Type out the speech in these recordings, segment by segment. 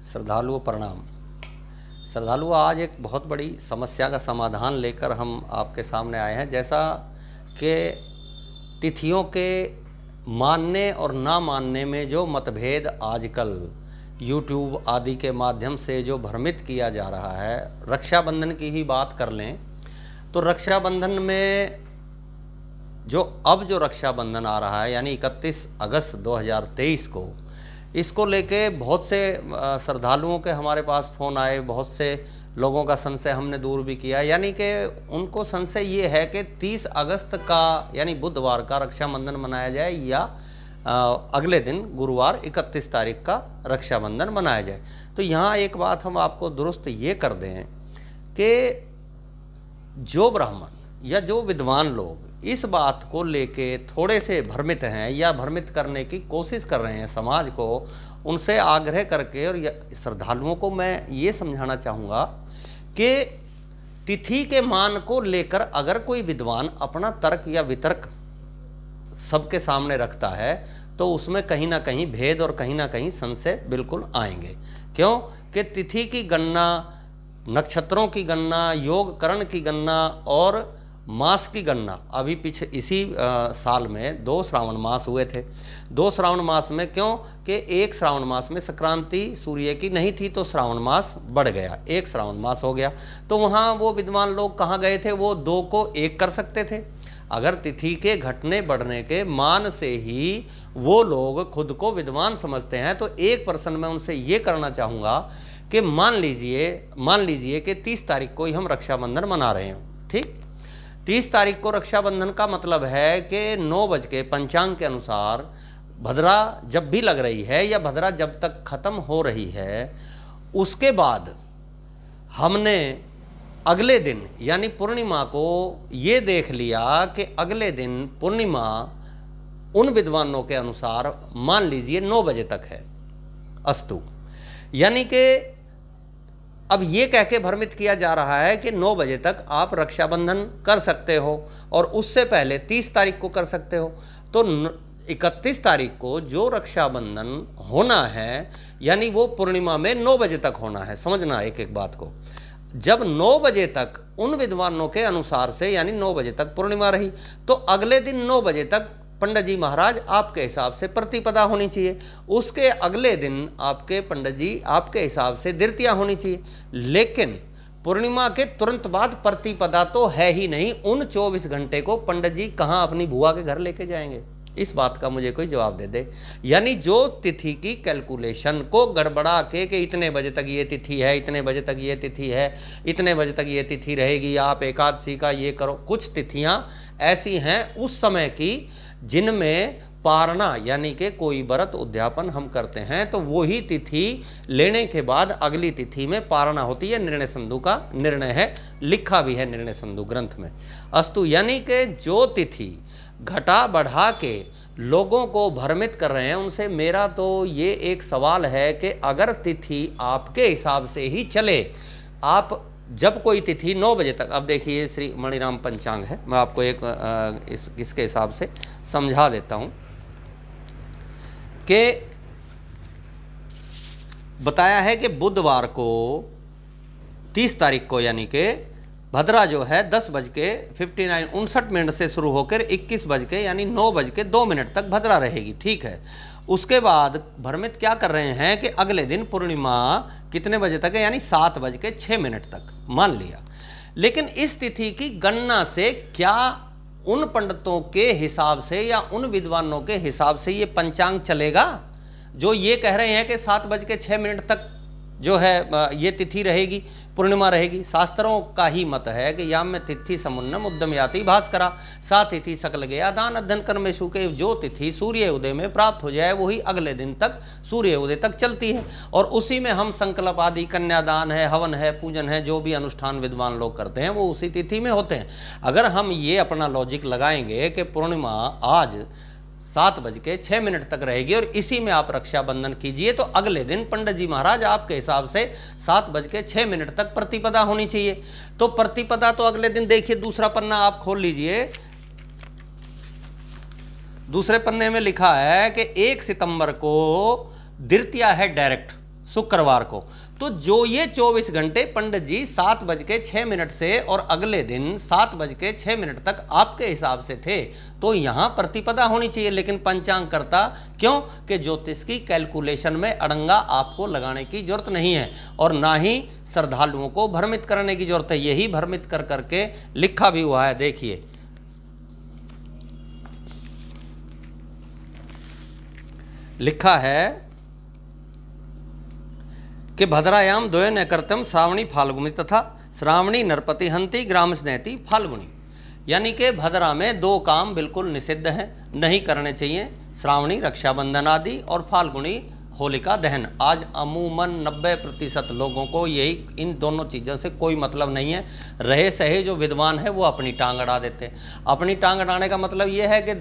श्रद्धालुओं प्रणाम। श्रद्धालुओं, आज एक बहुत बड़ी समस्या का समाधान लेकर हम आपके सामने आए हैं। जैसा कि तिथियों के मानने और ना मानने में जो मतभेद आजकल YouTube आदि के माध्यम से जो भ्रमित किया जा रहा है, रक्षाबंधन की ही बात कर लें तो रक्षाबंधन में जो रक्षाबंधन आ रहा है यानी 31 अगस्त 2023 को, इसको लेके बहुत से श्रद्धालुओं के हमारे पास फ़ोन आए, बहुत से लोगों का संशय हमने दूर भी किया। यानी कि उनको संशय ये है कि 30 अगस्त का यानी बुधवार का रक्षाबंधन मनाया जाए या अगले दिन गुरुवार 31 तारीख का रक्षाबंधन मनाया जाए। तो यहाँ एक बात हम आपको दुरुस्त ये कर दें कि जो ब्राह्मण या जो विद्वान लोग इस बात को लेके थोड़े से भ्रमित हैं या भ्रमित करने की कोशिश कर रहे हैं समाज को, उनसे आग्रह करके और श्रद्धालुओं को मैं ये समझाना चाहूँगा कि तिथि के मान को लेकर अगर कोई विद्वान अपना तर्क या वितर्क सबके सामने रखता है तो उसमें कहीं ना कहीं भेद और कहीं ना कहीं संशय बिल्कुल आएंगे। क्यों कि तिथि की गणना, नक्षत्रों की गणना, योग करण की गणना और मास की गणना अभी पीछे इसी साल में 2 श्रावण मास हुए थे। 2 श्रावण मास में क्यों कि एक श्रावण मास में संक्रांति सूर्य की नहीं थी तो श्रावण मास बढ़ गया, एक श्रावण मास हो गया। तो वहाँ वो विद्वान लोग कहाँ गए थे, वो 2 को 1 कर सकते थे। अगर तिथि के घटने बढ़ने के मान से ही वो लोग खुद को विद्वान समझते हैं तो एक पर्सन मैं उनसे ये करना चाहूँगा कि मान लीजिए कि 30 तारीख को ही हम रक्षाबंधन मना रहे हैं। ठीक, 30 तारीख को रक्षाबंधन का मतलब है कि 9 बज के पंचांग के अनुसार भद्रा जब भी लग रही है या भद्रा जब तक खत्म हो रही है, उसके बाद हमने अगले दिन यानी पूर्णिमा को ये देख लिया कि अगले दिन पूर्णिमा उन विद्वानों के अनुसार मान लीजिए 9 बजे तक है अस्तु। यानी कि अब ये कह के भ्रमित किया जा रहा है कि 9 बजे तक आप रक्षाबंधन कर सकते हो और उससे पहले 30 तारीख को कर सकते हो। तो 31 तारीख को जो रक्षाबंधन होना है यानी वो पूर्णिमा में 9 बजे तक होना है। समझना एक एक बात को। जब 9 बजे तक उन विद्वानों के अनुसार से यानी 9 बजे तक पूर्णिमा रही तो अगले दिन 9 बजे तक पंडित जी महाराज आपके हिसाब से प्रतिपदा होनी चाहिए। उसके अगले दिन आपके पंडित जी आपके हिसाब से द्वितीया होनी चाहिए। लेकिन पूर्णिमा के तुरंत बाद प्रतिपदा तो है ही नहीं। उन 24 घंटे को पंडित जी कहाँ अपनी बुआ के घर लेके जाएंगे? इस बात का मुझे कोई जवाब दे दे। यानी जो तिथि की कैलकुलेशन को गड़बड़ा के कि इतने बजे तक ये तिथि है, इतने बजे तक ये तिथि है, इतने बजे तक ये तिथि रहेगी, आप एकादशी का ये करो। कुछ तिथियां ऐसी हैं उस समय की जिनमें पारणा यानी कि कोई व्रत उद्यापन हम करते हैं तो वो ही तिथि लेने के बाद अगली तिथि में पारणा होती है। निर्णय संधु का निर्णय है, लिखा भी है निर्णय संधु ग्रंथ में अस्तु। यानी कि जो तिथि घटा बढ़ा के लोगों को भ्रमित कर रहे हैं उनसे मेरा तो ये एक सवाल है कि अगर तिथि आपके हिसाब से ही चले, आप जब कोई तिथि 9 बजे तक, अब देखिए श्री मणिराम पंचांग है, मैं आपको एक इसके हिसाब से समझा देता हूं कि बताया है कि बुधवार को 30 तारीख को यानी कि भद्रा जो है 10:59 से शुरू होकर 21 बज के यानी 9 बज के 2 मिनट तक भद्रा रहेगी। ठीक है, उसके बाद भ्रमित क्या कर रहे हैं कि अगले दिन पूर्णिमा कितने बजे तक है यानी 7:06 तक मान लिया। लेकिन इस तिथि की गणना से क्या उन पंडितों के हिसाब से या उन विद्वानों के हिसाब से ये पंचांग चलेगा जो ये कह रहे हैं कि 7:06 तक जो है ये तिथि रहेगी, पूर्णिमा रहेगी? शास्त्रों का ही मत है कि याम में तिथि समुन्नम उद्यम याति भास्करा, सा तिथि सकल गया दान अध्ययन कर्मेशु के। जो तिथि सूर्य उदय में प्राप्त हो जाए वही अगले दिन तक सूर्य उदय तक चलती है और उसी में हम संकल्प आदि, कन्यादान है, हवन है, पूजन है, जो भी अनुष्ठान विद्वान लोग करते हैं वो उसी तिथि में होते हैं। अगर हम ये अपना लॉजिक लगाएंगे कि पूर्णिमा आज 7:06 तक रहेगी और इसी में आप रक्षाबंधन कीजिए तो अगले दिन पंडित जी महाराज आपके हिसाब से 7:06 तक प्रतिपदा होनी चाहिए। तो प्रतिपदा तो अगले दिन देखिए, दूसरा पन्ना आप खोल लीजिए, दूसरे पन्ने में लिखा है कि 1 सितंबर को द्वितीया है डायरेक्ट शुक्रवार को। तो जो ये 24 घंटे पंडित जी 7:06 से और अगले दिन 7:06 तक आपके हिसाब से थे, तो यहां प्रतिपदा होनी चाहिए। लेकिन पंचांग करता क्यों कि ज्योतिष की कैलकुलेशन में अड़ंगा आपको लगाने की जरूरत नहीं है और ना ही श्रद्धालुओं को भ्रमित करने की जरूरत है। यही भ्रमित कर करके लिखा भी हुआ है, देखिए लिखा है कि भद्रायाम द्वयन कृतम श्रावणी फाल्गुनी तथा श्रावणी नरपति हंती ग्राम स्नेहती फाल्गुनी। यानी कि भद्रा में 2 काम बिल्कुल निषिद्ध हैं, नहीं करने चाहिए, श्रावणी रक्षाबंधन आदि और फाल्गुनी होलिका दहन। आज अमूमन 90% लोगों को यही इन दोनों चीज़ों से कोई मतलब नहीं है। रहे सहे जो विद्वान है वो अपनी टांग अड़ा देते हैं। अपनी टांग अड़ाने का मतलब ये है कि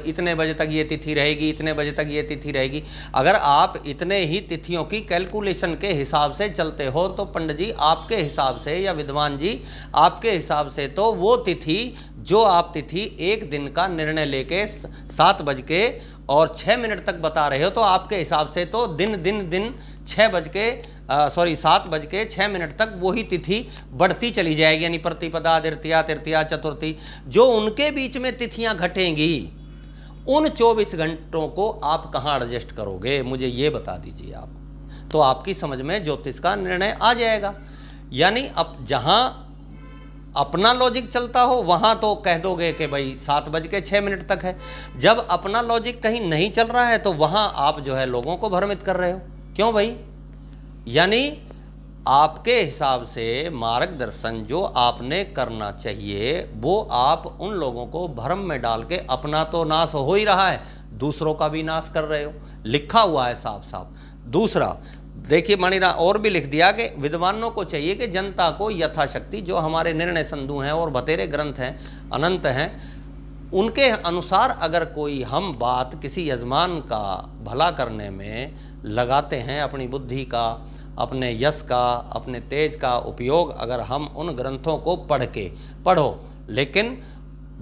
इतने बजे तक ये तिथि रहेगी, इतने बजे तक ये तिथि रहेगी। अगर आप इतने ही तिथियों की कैलकुलेशन के हिसाब से चलते हो तो पंडित जी आपके हिसाब से या विद्वान जी आपके हिसाब से तो वो तिथि जो आप तिथि एक दिन का निर्णय लेके 7:06 तक बता रहे हो, तो आपके हिसाब से तो दिन 7:06 तक वही तिथि बढ़ती चली जाएगी। यानी प्रतिपदा, द्वितीया, तृतीया, चतुर्थी, जो उनके बीच में तिथियां घटेंगी, उन 24 घंटों को आप कहाँ एडजस्ट करोगे, मुझे ये बता दीजिए आप। तो आपकी समझ में ज्योतिष का निर्णय आ जाएगा। यानी अब जहां अपना लॉजिक चलता हो वहां तो कह दोगे कि भाई 7:06 तक है। जब अपना लॉजिक कहीं नहीं चल रहा है तो वहां आप जो है लोगों को भ्रमित कर रहे हो। क्यों भाई? यानी आपके हिसाब से मार्गदर्शन जो आपने करना चाहिए वो आप उन लोगों को भ्रम में डाल के अपना तो नाश हो ही रहा है, दूसरों का भी नाश कर रहे हो। लिखा हुआ है साफ साफ। दूसरा देखिए मणिरा और भी लिख दिया कि विद्वानों को चाहिए कि जनता को यथाशक्ति, जो हमारे निर्णय संधु हैं और बतेरे ग्रंथ हैं, अनंत हैं, उनके अनुसार अगर कोई हम बात किसी यजमान का भला करने में लगाते हैं, अपनी बुद्धि का, अपने यश का, अपने तेज का उपयोग अगर हम उन ग्रंथों को पढ़ो, लेकिन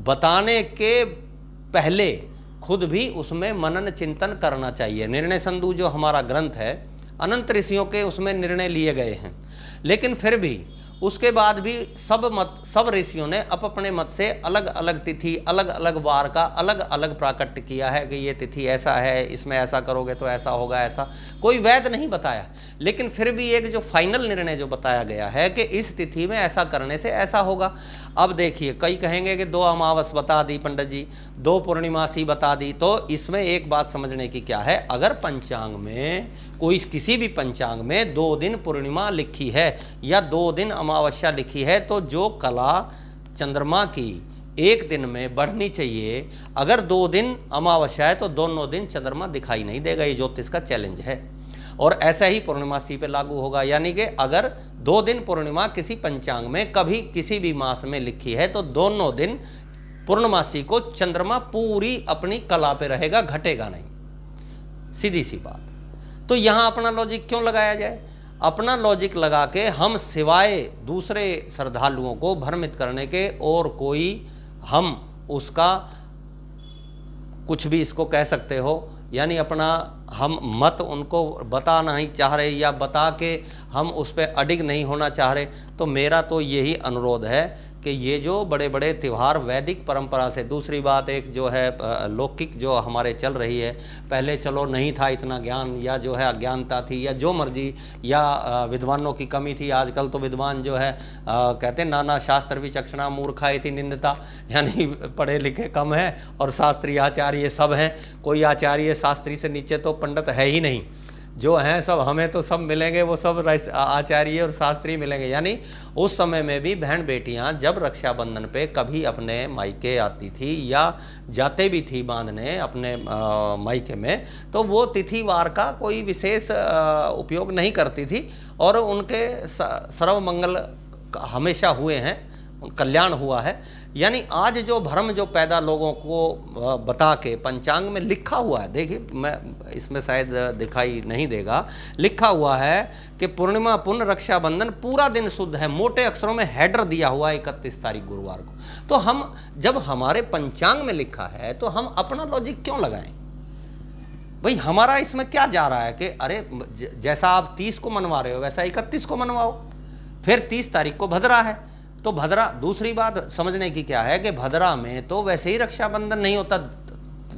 बताने के पहले खुद भी उसमें मनन चिंतन करना चाहिए। निर्णय संधु जो हमारा ग्रंथ है, अनंत ऋषियों के उसमें निर्णय लिए गए हैं, लेकिन फिर भी उसके बाद भी सब ऋषियों ने अपने मत से अलग अलग तिथि, अलग अलग वार का अलग अलग प्राकट्य किया है कि ये तिथि ऐसा है, इसमें ऐसा करोगे तो ऐसा होगा। ऐसा कोई वैध नहीं बताया, लेकिन फिर भी एक जो फाइनल निर्णय जो बताया गया है कि इस तिथि में ऐसा करने से ऐसा होगा। अब देखिए कई कहेंगे कि 2 अमावस बता दी पंडित जी, 2 पूर्णिमासी बता दी, तो इसमें एक बात समझने की क्या है, अगर पंचांग में कोई किसी भी पंचांग में 2 दिन पूर्णिमा लिखी है या 2 दिन अमावस्या लिखी है, तो जो कला चंद्रमा की एक दिन में बढ़नी चाहिए, अगर 2 दिन अमावस्या है तो दोनों दिन चंद्रमा दिखाई नहीं देगा। ये ज्योतिष का चैलेंज है और ऐसा ही पूर्णिमासी पे लागू होगा। यानी कि अगर 2 दिन पूर्णिमा किसी पंचांग में कभी किसी भी मास में लिखी है तो दोनों दिन पूर्णमासी को चंद्रमा पूरी अपनी कला पे रहेगा, घटेगा नहीं। सीधी सी बात। तो यहां अपना लॉजिक क्यों लगाया जाए? अपना लॉजिक लगा के हम सिवाय दूसरे श्रद्धालुओं को भ्रमित करने के और कोई हम उसका कुछ भी इसको कह सकते हो, यानी अपना हम मत उनको बता नहीं चाह रहे या बता के हम उस पर अडिग नहीं होना चाह रहे। तो मेरा तो यही अनुरोध है कि ये जो बड़े बड़े त्यौहार वैदिक परंपरा से, दूसरी बात एक जो है लौकिक जो हमारे चल रही है, पहले चलो नहीं था इतना ज्ञान या जो है अज्ञानता थी या जो मर्जी या विद्वानों की कमी थी। आजकल तो विद्वान जो है कहते हैं नाना शास्त्र विचक्षणा मूर्खा इति निंदता, यानी पढ़े लिखे कम हैं और शास्त्री आचार्य सब हैं। कोई आचार्य शास्त्री से नीचे तो पंडित है ही नहीं, जो हैं सब हमें तो सब मिलेंगे, वो सब आचार्य और शास्त्री मिलेंगे। यानी उस समय में भी बहन बेटियां जब रक्षाबंधन पे कभी अपने मायके आती थी या जाते भी थी बांधने अपने मायके में, तो वो तिथिवार का कोई विशेष उपयोग नहीं करती थी और उनके सर्वमंगल हमेशा हुए हैं, कल्याण हुआ है। यानी आज जो भ्रम जो पैदा लोगों को बता के पंचांग में लिखा हुआ है, देखिए मैं इसमें शायद दिखाई नहीं देगा, लिखा हुआ है कि पूर्णिमा पुण्य रक्षाबंधन पूरा दिन शुद्ध है, मोटे अक्षरों में हेडर दिया हुआ है 31 तारीख गुरुवार को। तो हम जब हमारे पंचांग में लिखा है तो हम अपना लॉजिक क्यों लगाएं? भाई हमारा इसमें क्या जा रहा है कि अरे जैसा आप 30 को मनवा रहे हो वैसा 31 को मनवाओ, फिर 30 तारीख को भद्रा है तो भद्रा। दूसरी बात समझने की क्या है कि भद्रा में तो वैसे ही रक्षाबंधन नहीं होता।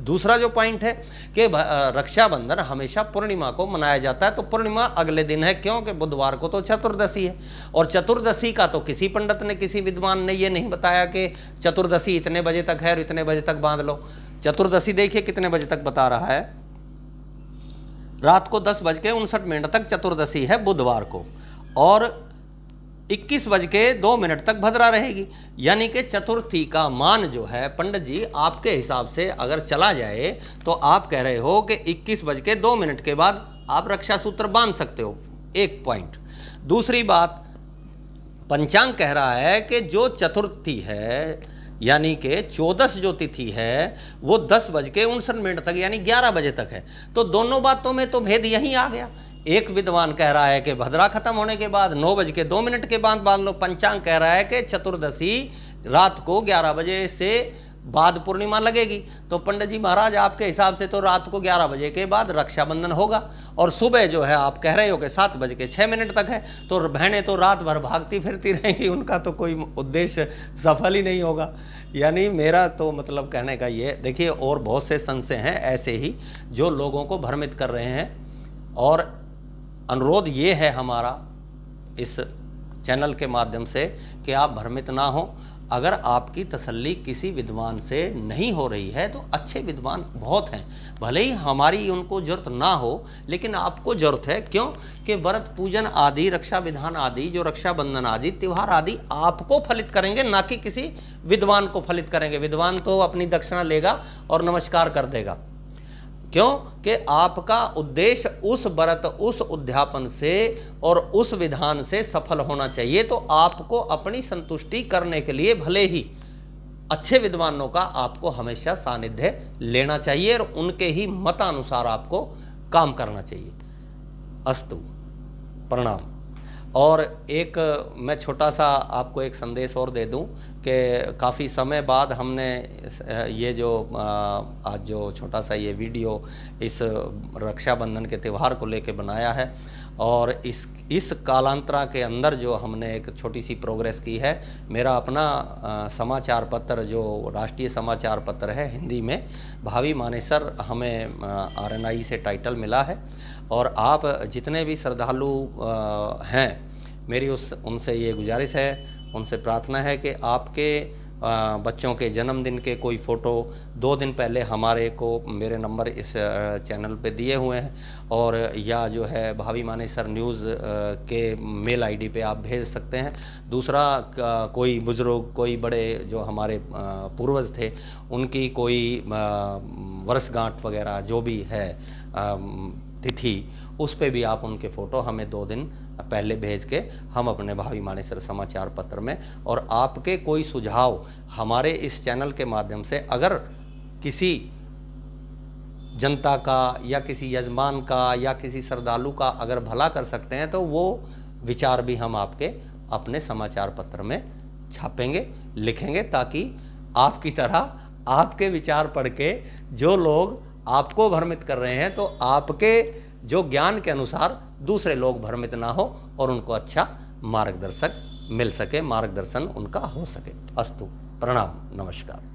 दूसरा जो पॉइंट है कि रक्षाबंधन हमेशा पूर्णिमा को मनाया जाता है, तो पूर्णिमा अगले दिन है, क्योंकि बुधवार को तो चतुर्दशी है। और चतुर्दशी का तो किसी पंडित ने, किसी विद्वान ने ये नहीं बताया कि चतुर्दशी इतने बजे तक है और इतने बजे तक बांध लो। चतुर्दशी देखिए कितने बजे तक बता रहा है, रात को 10:59 तक चतुर्दशी है बुधवार को, और 21:02 तक भद्रा रहेगी। यानी कि चतुर्थी का मान जो है पंडित जी आपके हिसाब से अगर चला जाए तो आप कह रहे हो कि 21:02 के बाद आप रक्षा सूत्र बांध सकते हो, एक पॉइंट। दूसरी बात, पंचांग कह रहा है कि जो चतुर्थी है यानी कि 14 जो तिथि है वो 10:59 तक यानी 11 बजे तक है। तो दोनों बातों में तो भेद यहीं आ गया। एक विद्वान कह रहा है कि भद्रा खत्म होने के बाद 9:02 के बाद बांध लो, पंचांग कह रहा है कि चतुर्दशी रात को 11 बजे से बाद पूर्णिमा लगेगी। तो पंडित जी महाराज आपके हिसाब से तो रात को 11 बजे के बाद रक्षाबंधन होगा, और सुबह जो है आप कह रहे हो कि 7:06 तक है, तो बहनें तो रात भर भागती फिरती रहेंगी, उनका तो कोई उद्देश्य सफल ही नहीं होगा। यानी मेरा तो मतलब कहने का ये, देखिए और बहुत से संशय हैं ऐसे ही जो लोगों को भ्रमित कर रहे हैं, और अनुरोध ये है हमारा इस चैनल के माध्यम से कि आप भ्रमित ना हो। अगर आपकी तसल्ली किसी विद्वान से नहीं हो रही है तो अच्छे विद्वान बहुत हैं, भले ही हमारी उनको जरूरत ना हो, लेकिन आपको जरूरत है। क्यों कि व्रत पूजन आदि, रक्षा विधान आदि, जो रक्षाबंधन आदि त्यौहार आदि आपको फलित करेंगे, ना कि किसी विद्वान को फलित करेंगे। विद्वान तो अपनी दक्षिणा लेगा और नमस्कार कर देगा। क्यों कि आपका उद्देश्य उस व्रत, उस उद्यापन से और उस विधान से सफल होना चाहिए। तो आपको अपनी संतुष्टि करने के लिए भले ही अच्छे विद्वानों का आपको हमेशा सानिध्य लेना चाहिए और उनके ही मतानुसार आपको काम करना चाहिए। अस्तु, प्रणाम। और एक मैं छोटा सा आपको एक संदेश और दे दूं कि काफ़ी समय बाद हमने ये जो आज जो छोटा सा ये वीडियो इस रक्षाबंधन के त्यौहार को लेके बनाया है, और इस कालांतरा के अंदर जो हमने एक छोटी सी प्रोग्रेस की है। मेरा अपना समाचार पत्र जो राष्ट्रीय समाचार पत्र है हिंदी में, भावी मानेसर, हमें RNI से टाइटल मिला है। और आप जितने भी श्रद्धालु हैं, मेरी उनसे ये गुजारिश है, उनसे प्रार्थना है कि आपके बच्चों के जन्मदिन के कोई फ़ोटो 2 दिन पहले हमारे को, मेरे नंबर इस चैनल पे दिए हुए हैं, और या जो है भावी मानेसर न्यूज़ के मेल ID पे आप भेज सकते हैं। दूसरा, कोई बुज़ुर्ग, कोई बड़े जो हमारे पूर्वज थे, उनकी कोई वर्षगांठ वगैरह जो भी है तिथि, उस पे भी आप उनके फ़ोटो हमें 2 दिन पहले भेज के हम अपने भावी मानेसर समाचार पत्र में, और आपके कोई सुझाव हमारे इस चैनल के माध्यम से अगर किसी जनता का या किसी यजमान का या किसी श्रद्धालु का अगर भला कर सकते हैं, तो वो विचार भी हम आपके अपने समाचार पत्र में छापेंगे, लिखेंगे, ताकि आपकी तरह आपके विचार पढ़ के जो लोग आपको भ्रमित कर रहे हैं, तो आपके जो ज्ञान के अनुसार दूसरे लोग भ्रमित ना हो और उनको अच्छा मार्गदर्शक मिल सके, मार्गदर्शन उनका हो सके। अस्तु, प्रणाम, नमस्कार।